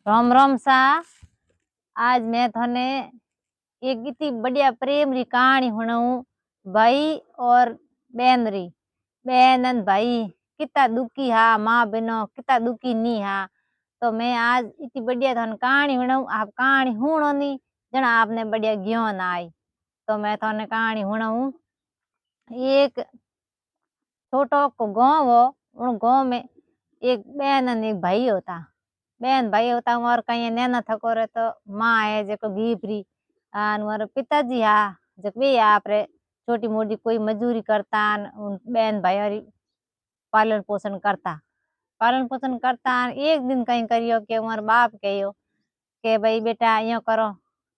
राम राम सा। आज मैं थने एक इतनी बढ़िया प्रेम री कहानी सुनाऊं। भाई और बहन री। बहन और भाई कितना दुखी हा, माँ बहनों कितना दुखी नहीं हा। तो मैं आज इतनी बढ़िया थन कहानी सुनाऊं। आप कहानी सुनो नी जना आपने बढ़िया ज्ञान आई। तो मैं थने कहानी सुनाऊं। एक छोटो को गाँव हो, उन गाँव में एक बहन और एक भाई होता। बहन भाई होता और कहीं नैना थको रहे तो माँ है जो घीपरी और पिताजी हा जो वे आप रे छोटी मोटी कोई मजूरी करता उन बहन भाई और पालन पोषण करता। एक दिन कहीं करियो के उमर बाप कहो के भाई बेटा यो करो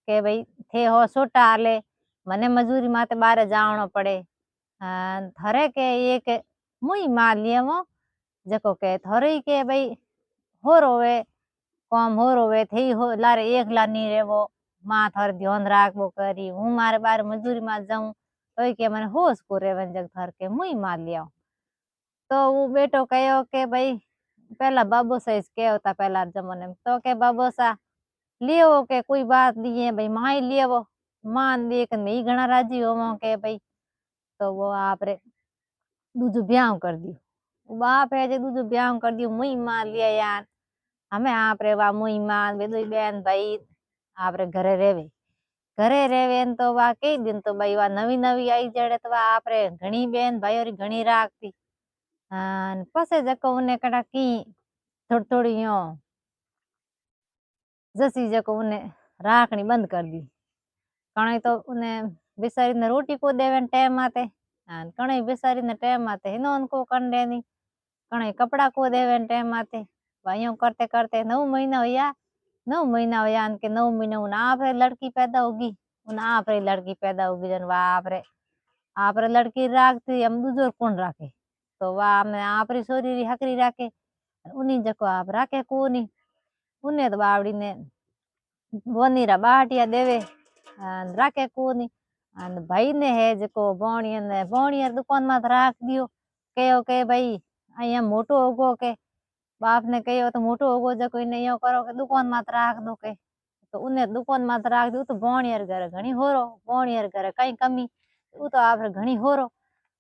के भाई थे हो छोटा हाले मने मजूरी माते बारे जावनो पड़े। थरे के एक मुई मार लिए वो जको के थोड़ी के भाई हो रोवे कम हो रोवे थी हो लारे एक ला नहीं रे वो माँ थर ध्यान राख वो करी हूँ मारे बारे मजूरी में जाऊं तो के मैंने होश को रेवन जग थर के मुई मार लिया। तो वो बेटो कहो के भाई पहला बाबू सा इसके होता पहला जमाने में तो के बाबू सा लियो के कोई बात नहीं है भाई माँ ही लियो वो मान देख मैं घना राजी हो के भाई। तो वो आप रे दूजो ब्याह कर दियो। वो बाप है जे दूजो ब्याह कर दियो मुई मार लिया यार। हमें आप रे वा मुई मार बेदोई बहन भाई आप रे घरे रेवे न तो वा कई दिन तो भाई वा नवी नवी आई जड़े तो वा आप रे घणी बहन भाई और घणी राखती। पसे जको उन्हें कड़ा की थोड़ी थोड़ी यो जसी जको उन्हें राखनी बंद कर दी। कणे तो उन्हें बेचारी ने रोटी को देवे टाइम आते कणे बेचारी ने टाइम आते हिनो उनको कर देनी कणे कपड़ा को देवे टाइम आते भाइयों करते करते 9 महीना होया न के 9 महीने उन आप रे लड़की पैदा होगी उन आप रे लड़की पैदा होगी जन वा आप रे लड़की राखती हम दूजोर कौन राखे। तो वा हमने आप री सोरी री हकरी राखे उन्हीं जको आप राखे कोनी उन्हें तो बावड़ी ने बोनीरा बाटिया देवे राखे कोनी। भाई ने है जको बोणिया दुकान में राख दियो कहो के भाई अहिया मोटो होगो के बाप ने कहो तो मोटो होगो जको इने यो करो के दुकान में राख दो के। तो उन्हें दुकान में राख दी तो बोणियर घर घणी होरो बोणियर घर कई कमी वो तो आप घणी होरो।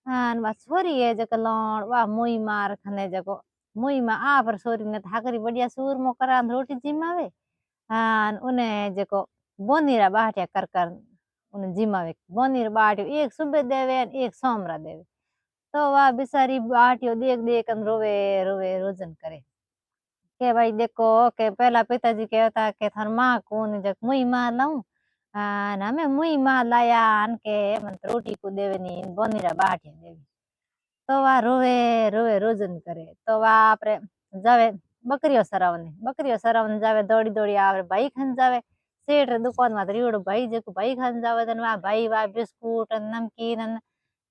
वा छोरी है जको लौण वा मुई मार खने जको मुई में आप छोरी ने हाकरी बढ़िया सूर मो करा रोटी जिमावे उन्हें जको बोनीरा बाटिया कर कर उन्हें जिमावे बोनीर बाटियो एक सुबह देवे एक सोमरा देवे। तो वह बेचारी बाटियो देख देख रोवे रोवे रोजन करे के भाई देखो के पहला पिताजी कहता के थार माँ कौन जक मुई माँ लाऊं हमें मुई माँ लाया आन के मन तो रोटी को देवे नी बोनीरा बाटिया देवे। तो वह रोवे रोवे रोजन करे तो वह आपरे जावे बकरियों सरावने जावे दौड़ी दौड़ी आवे भाई खन जावे सेठ रे दुकान में रियोड़ो भाई जेको भाई खन जावे तन वह भाई वा बिस्कुट नमकीन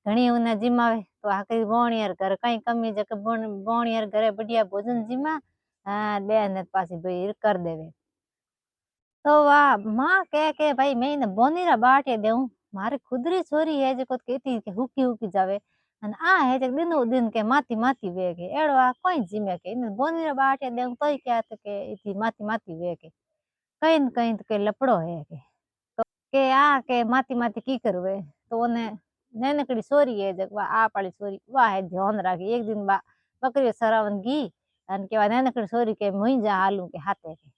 घणी उन्हें जिमावे। तो आखिरी बोणियर घर कई कमी जके बोणियर घरे बढ़िया भोजन जिमा बेन पासी भाई कर देवे। तो वाह माँ कह के भाई मैं इन्हें बोनीरा बाटे देऊं मारे खुदरी छोरी है जो कहती के हुकी हुकी जावे अन आ है जक दिनो दिन के माती माती वे के एड़ो आ कोई जिमे के इन्हें बोनीरा बाटे देऊं तो क्या तो के इतनी माती माती वे के कहीं न कहीं तो के लपड़ो है के आ के माती माती की करवे। तो उन्हें नैनकड़ी छोरी है जक वा आप वाली छोरी वाह है ध्यान राखी एक दिन बा बकरी सरावन गी अन के नैनकड़ी छोरी के मुई जा हालू के हाथे के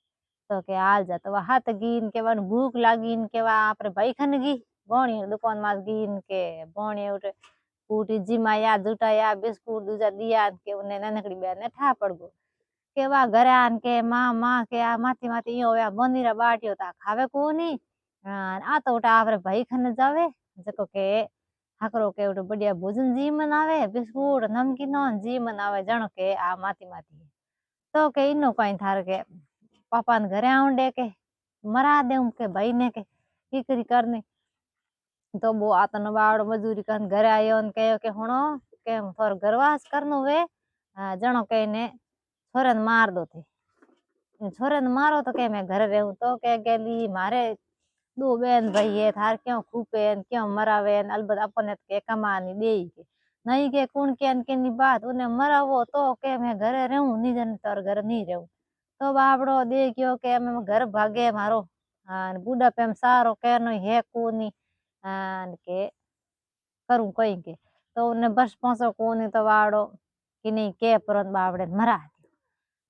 तो के हाल जा तो वह हाथ गीन के वन भूख लागी के वा आपरे भाई खन गी बोणी दुकान मास गीन के बोणी उठे फूटी जिमाया जुटाया बिस्कुट दूजा दिया के उन्हें ननकड़ी बेन ने ठा पड़ गो के वा घरे आन के माँ माँ के आ माती माती यो होया बोनीरा बाटियो ता खावे कोनी आ तो उठा आपरे भाई खन जावे जको के हाकरो के उठे बढ़िया भोजन जी मनावे बिस्कुट नमकीन जी मनावे जण के आ माती माती तो के इनो कहीं थार के पापा ने घरे आउंडे के मरा दे के भाई ने के की करी करने। तो वो आतन बावड़ो मजूरी कर घरे आयो ने कहो के हुनो के थोर घरवास करनो वे जणो के ने छोरे ने मार दो थे छोरे ने मारो तो के मैं घरे रहूं तो के गेली मारे दो बहन भाई है थार क्यों खूपे क्यों मरावे अलबत अपने के कमानी दे के नहीं के कुण के नी बात उन्हें मरावो तो के मैं घरे रहूं नी जन तोर घर नहीं रहूं। तो बापड़ो देख्यो के अमे घर भागे मारो बुढ़ापे में सारो केनो है कोनी के करूं कई के तो उन्हें बस पहुंचो कोनी तो वाड़ो कि नहीं के परन बापड़े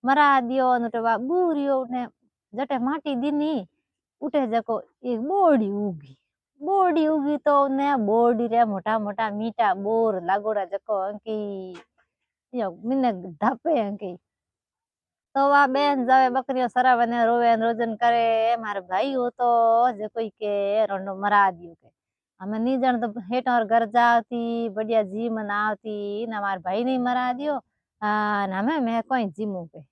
मरा दियो ने तो बूरियो ने जटे माटी दीनी उठे जको एक बोड़ी उगी तो ने बोड़ी रे मोटा मोटा मीठा बोर लागोड़ा जको अंकी यो मिने धापे अंकी तो वा बेन जावे बकरियों सरावे ने रोवे ने रोजन करे मारे भाई हो तो जे कोई के रोंडो मरा दियो के हमें नी जण तो हेठ और घर जाती बढ़िया जी मनावती ना मार भाई नहीं मरा दियो ना मैं कोई जीमू के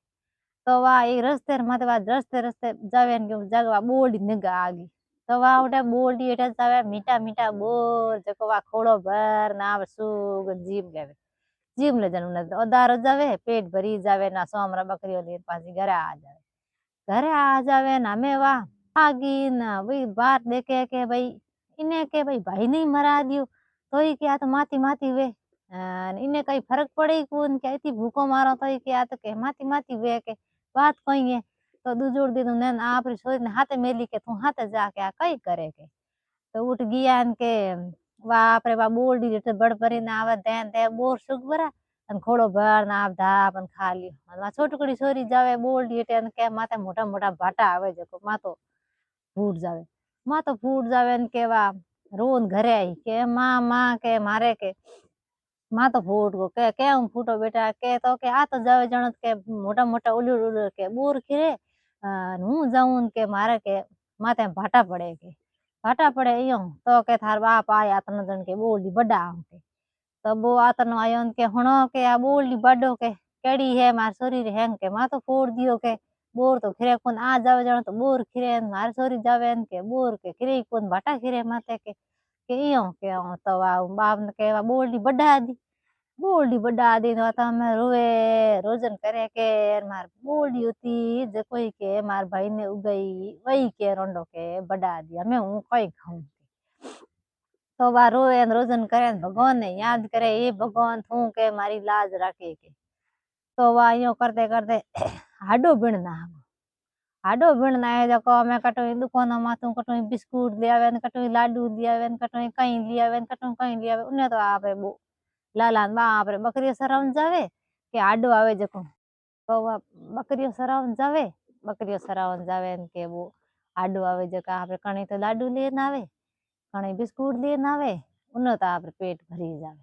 तो वा एक रस्ते माते वा रस्ते रस्ते जावे ने जगवा बोली निगा आगी तो वा उठे बोली एटा जावे मीठा मीठा बोर जको वा खोड़ो भर ना सुग जीम लेवे जीम ले जाने अदार जावे पेट भरी जावे ना सोमरा बकरियों ले पासी घरे आ जावे ना हमें वाह आगी ना भाई बात देखे के भाई इन्हें के भाई भाई नहीं मरा दियो तो ही क्या तो माती माती वे इन्हें कहीं फर्क पड़े कौन क्या इतनी भूखो मारो तो ही क्या तो के माती माती वे के बात कही है तो दूजोड़ दिन नैन आप सोच ने हाथे मेली के तू हाथे जाके आ कई करे के तो उठ गया के बाप रे बाप बोल दी बड़ परी ना आवे देन दे बोर सुख बरा अन खोड़ो भर ना आप धाप अन खा लियो अन छोटकड़ी छोरी जावे बोल दी के माथे मोटा मोटा भाटा आवे जको मातो फूट जावे मातो फूट जावे न के वा रोन घरे आई के माँ के मारे के माँ तो फूट गो के हम फूटो बेटा के तो के आ तो जावे जण के मोटा मोटा उलूर उलूर के बोर खिरे हूँ जाऊं के मारे के माथे भाटा पड़े के भाटा पड़े यो तो के थार बाप आया तन जन के बोली बड़ा के तब वो आतनो आयो के हणो के आ बोली बड़ो के केड़ी है मार सोरी रे हेंग के माँ तो फोड़ दियो के बोर तो खिरे कोन आ जावे जण तो बोर खिरे मार सोरी जावे के बोर के खिरे कोन भाटा खिरे माथे के यो के तो बाप ने के बोली बड़ा दी बोली बड़ा दी तो हमें रोवे रोजन करे के मार बोली होती जे कोई के मार भाई ने उगई वही के रोंडो के बड़ा दी हमें हूँ कई खाऊं तो बा रोवे रोजन करे भगवान ने याद करे ये भगवान तू के मारी लाज रखे के तो वा यो करते करते हाडो बिन ना हाडो बिन ना है जको हमें कटोई दुकान माथू कटोई बिस्कुट ले आवे कटोई लाडू ले आवे कटोई कहीं ले आवे कटोई कहीं ले आवे उन्हें तो आपे बो लाला बाप रे बकरी सरावन जावे के आडो आवे जको तो वा बकरियों सरावन जावे के वो आडो आवे जका आपरे कणी तो लाडू लेन आवे कणी बिस्कुट लेन आवे उन्हें तो आपरे पेट भरी जावे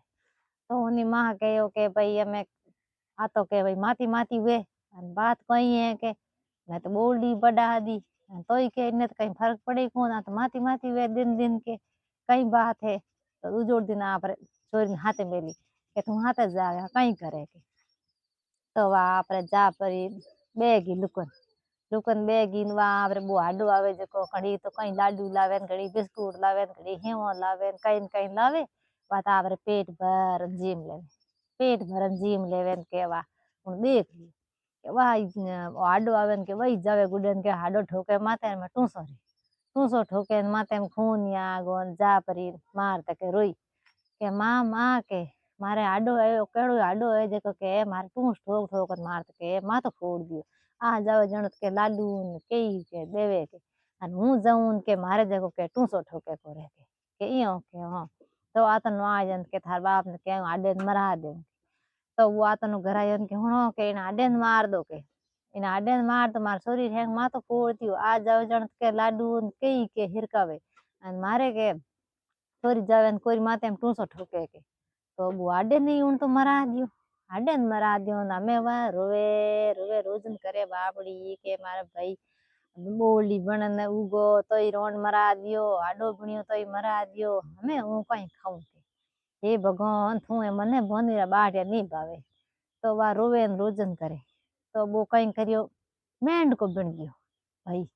तो उन्हीं माँ कहो के भाई हमें आ तो के भाई माती माती वे बात कही है के मैं तो बोल दी बड़ा दी तो ही के इन्हें तो कहीं फर्क पड़े कौन आ तो माती माती वे दिन दिन के कई बात है तो दूजोड़ दिन आप चोरी हाथे मेली के तू हाथे जावे कहीं करे के तो वा आपरे जा परी बेगी लुकन लुकन बेगी वा आपरे बो हाडू आवे जको घड़ी तो कहीं लाडू लावे घड़ी बिस्कुट लावे घड़ी हेवो लावे कहीं कहीं लावे बात आपरे पेट भर जीम लेवे के वा देख ली के वाह हाडो आवे के वही जावे गुडन के हाडो ठोके माथे में टूसो ठोके माथे में खून या गोन जा परी मार तके रोई के माँ के मारे हाडो आयो केड़ो हाडो है जको के मारे टूस ठोक ठोक मार के माँ तो फोड़ दियो आ जावे जण के लाडू ने केई के देवे के अन हूँ जाऊं के मारे जको के टूसो ठोके करे के इयो के हां तो आतनो आ जन के थार बाप ने के हाडे मरा दे तो वो आतनो घर आयो के हुणो के इन हाडे मार दो के इन हाडे मार तो मार शरीर है माँ तो फोड़ दियो आ जावे जण के लाडू ने केई के हिरकावे अन मारे के छोरी जावे कोई माथे में टूसो ठोके के तो वो हाडे नहीं उन तो मरा दियो हाडे मरा दियो ना मैं वह रोवे रोवे रोजन करे बाबड़ी के मारे भाई बोली बनन उगो तो ही रोन मरा दियो हाडो बनियो तो ही मरा दियो हमें हूँ कहीं खाऊं के हे भगवान तू मने बोनी बाढ़ नहीं भावे तो वह रोवे रोजन करे तो वो कहीं करियो मेंढ को बन गयो भाई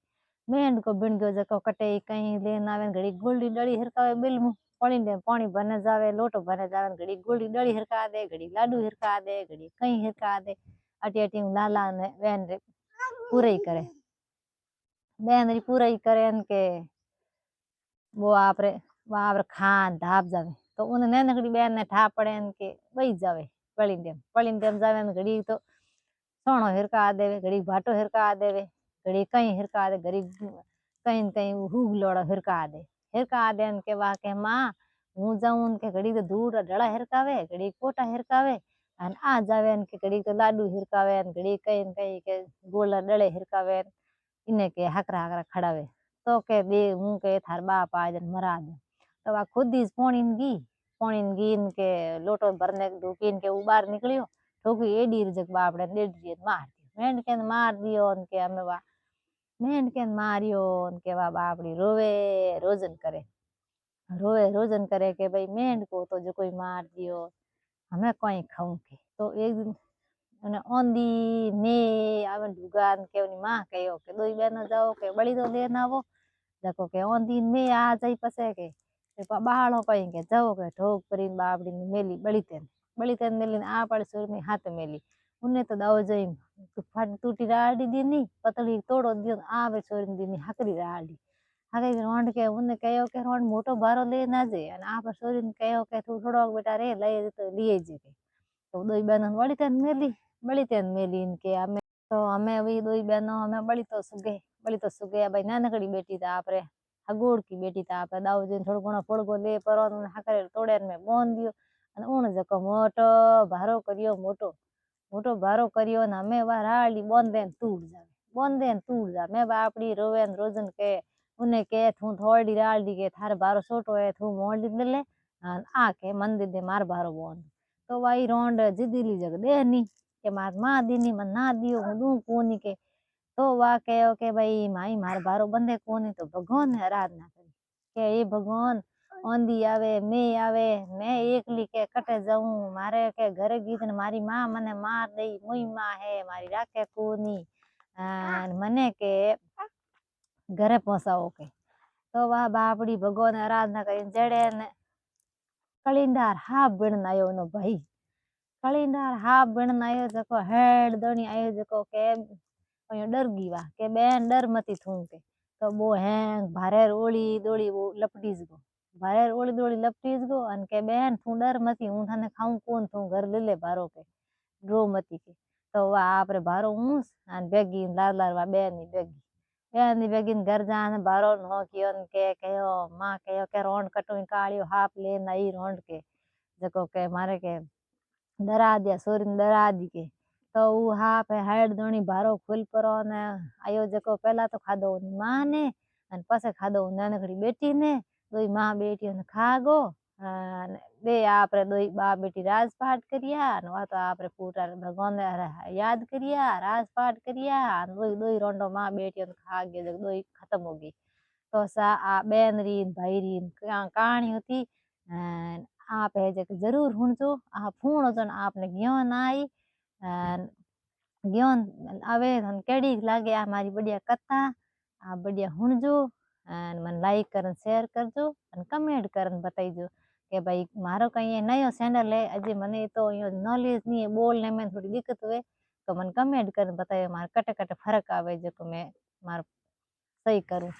मेंढ को बिन गयो जको कटे कहीं लेन आवे घड़ी गुल्डी डड़ी हिरकावे बिल मुंह पानी भरने जावे लोटो भरने जावे घड़ी गुल्डी डड़ी हिरका दे घड़ी लाडू हिरका दे घड़ी कहीं हिरका दे अटी अटी लाला ने बहन रे पूरे करे बहन री पूरा ही करे के वो आपरे खान धाप जावे तो उन्हें नैनकड़ी बहन ने ठा पड़े के वही जावे पलिंडेम जावे घड़ी तो सोणो हिरका देवे, घड़ी भाटो हिरका देवे, घड़ी कहीं हिरका दे, घड़ी कहीं न कहीं हुगलोड़ा हिरका दे के वा के माँ हूँ जाऊं के घड़ी तो दूर डड़ा हिरकावे, घड़ी कोटा हिरकावे अन आ जावे के घड़ी तो लाडू हिरकावे, घड़ी कहीं न कहीं के गोला डले हिरकावे, इने के हकरा हकरा खड़ावे। तो के दे हूँ के थार बाप आ जन मरा दे। तो वा खुद ही पोणीन गीन के लोटो भरने ढूकीन के उबार निकलियो, ठोकी एडी जग बापड़े डेडरी मार दियो। मेंढके ने मार दियो के हमें वा मेंढके ने मारियो के वा बापड़ी रोवे रोजन करे के भाई मेंढको तो जो कोई मार दियो, हमें कोई खाऊं के। तो एक दिन અને ઓંધી મે આવે ઢુગાન કે ઓની માં કયો કે દોઈ બેનો જાઓ કે બળી તો લેન આવો જકો કે ઓંધી મે આ જઈ પસે કે બાળો કઈ કે જાઓ કે ઢોક કરીને બાપડીની મેલી બળી મેલી આ પાડી સુરની હાથ મેલી ઉને તો દાવ જઈ ફાટ તૂટી રાડી દી ની પતળી તોડો दियो आ वे सोरी दी हकरी राडी हकरी रोंड के उन्ने कहो के रोंड मोटो भारो ले ना जे अने आ पर सोरी ने कहो के तू थोड़ो बेटा रे लई तो लिए जे के तो दोई बहनों बड़ी तेन मेली के हमें तो हमें भी दोई बहनों हमें बड़ी तो सुगे भाई नानकड़ी बेटी था आपरे हगोड़ की बेटी था आपरे दाऊ जी थोड़ो घणो फोड़गो ले पर हकरे तोड़े में बोन दियो अने उन जको मोटो भारो करियो ने हमें वा राली बोंदे तूड़ जा मैं बापड़ी रोवे न रोजन के उन्हें के तू थोड़ी राली के थारे भारो छोटो है तू मोड़ी दे ले आके मंदिर दे मार भारो बोंद तो वाई रोंड जिदीली जग दे नी के मार मां दीनी मन ना दियो हूँ दू कोनी के तो वा कहो के भाई माई मार भारो बंदे कोनी तो भगवान ने आराधना करी के ये भगवान ओंधी आवे मैं एकली के कटे जाऊं मारे के घरे गीत ने मारी मां मने मार दई मुई मां है मारी राखे कोनी मने के घरे पहुंचाओ के तो वह बापड़ी भगवान ने आराधना करी जड़े ने कलिंदार हाफ बिन आयो नो भाई कलिंदार हाफ बिन आयो जको हेड दणी आयो जको के डर गई वा के बेन डर मती थूं के तो बो हैंग भारे ओली दोड़ी वो लपटीज गो भारे ओली दोड़ी लपटीज गो अन के बेन थू डर मती हूं थाने खाऊं कोन थू घर ले भारो के ड्रो मती के तो वा आपरे भारो ऊंस अन बेगी लार वा बेनी बेगिन घर जाने भारो नो कियोन के कहो मां कहो के रोंड कटोई कालियो हाफ ले नई रोंड के जको के मारे के डरा दिया सोरीन डरा दी के तो ऊ हाफ हेड दोणी भारो खुल परो ने आयो जको पहला तो खादो मां ने अन पासे खादो नानकड़ी बेटी ने दोई मां बेटी ने खागो बे आपरे दोई बाप बेटी राजपाट करिया अन वा तो आपरे पूरा भगवान ने याद करिया राजपाट करिया अन दोई रोंडो मां बेटी ने खा गयो जक दोई खत्म हो गई तो सा आ बेन री भाई री कहानी होती आप है जक जरूर हुणजो आ फूण जन आपने ज्ञान आई ज्ञान आवे केड़ी लागे आ मारी बढ़िया कथा आ बढ़िया हुणजो मन लाइक करन शेयर करजो अन कमेंट करन बताईजो के भाई मारो कहीं नयो चैनल है अजे मने तो नॉलेज नहीं है बोलने में थोड़ी दिक्कत हुए तो मन कमेंट करन बतायो मार कटे फर्क आवे जो मैं मार सही करूं।